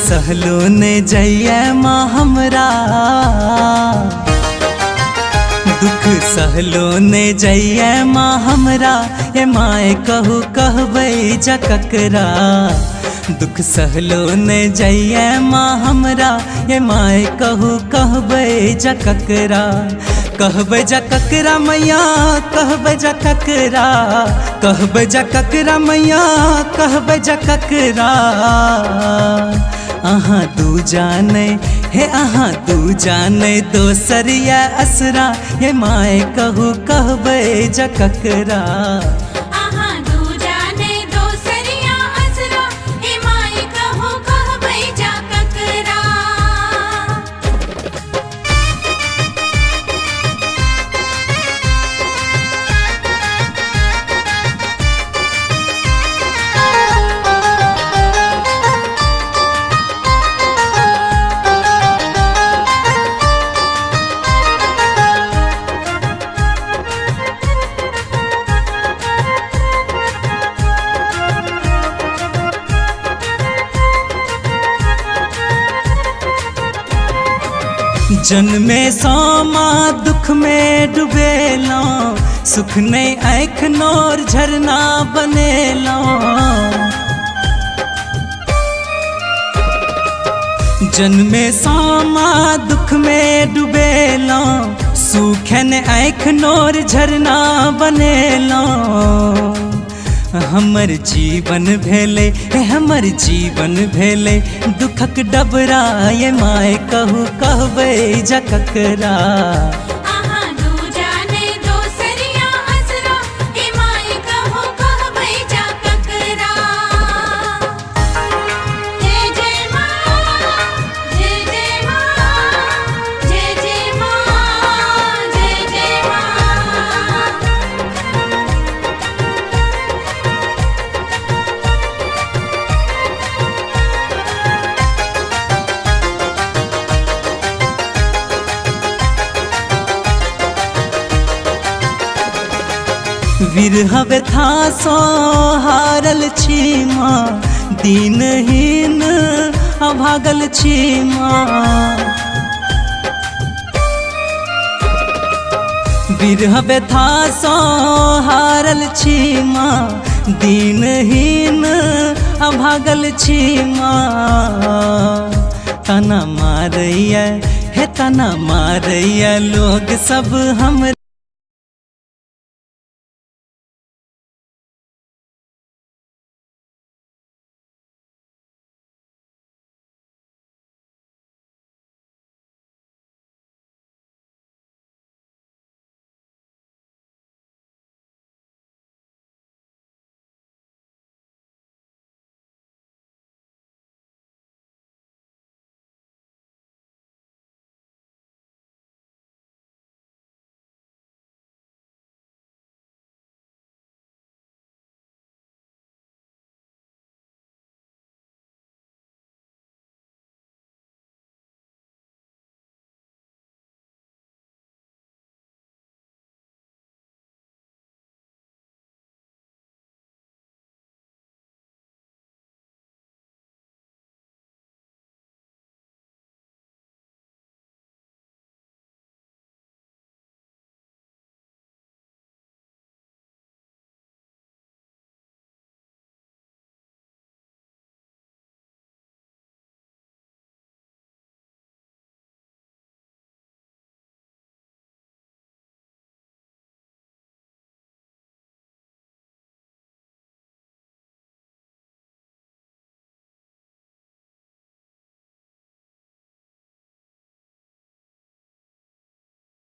सहलो ने जइया माँ हमरा, दुख सहलो ने जइया माँ हमरा, ये माए कहू कहबै जा ककरा। दुख सहलो ने जइया माँ हमरा, ये माए कहू कहबै जा ककरा। कहबै जा ककरा मैया, कहबै जा ककरा, कहबै जा ककरा मैया, कहबै जा ककरा। अहाँ दू जाने हे अहाँ दू जाने दोसरिया असरा, ये माए कहू कहबै जा ककरा। जन्मे सामा दुख में डुबेला, सुख नहीं आँख नोर झरना बनेला। जन्मे सामा दुख में डुबेला, सुख न आँख नोर झरना बनेला। हमर जीवन भेले हमर जीवन भेले दुखक डबरा, ये माए कहू कहबै जा ककरा। विरह व्यथा सो हारल छी माँ, दीनहीन अभागल छी माँ। विरह व्यथा सो हारल छी माँ, दीनहीन अभागल छी माँ। तना मारैया हे तना मारैया लोग सब हम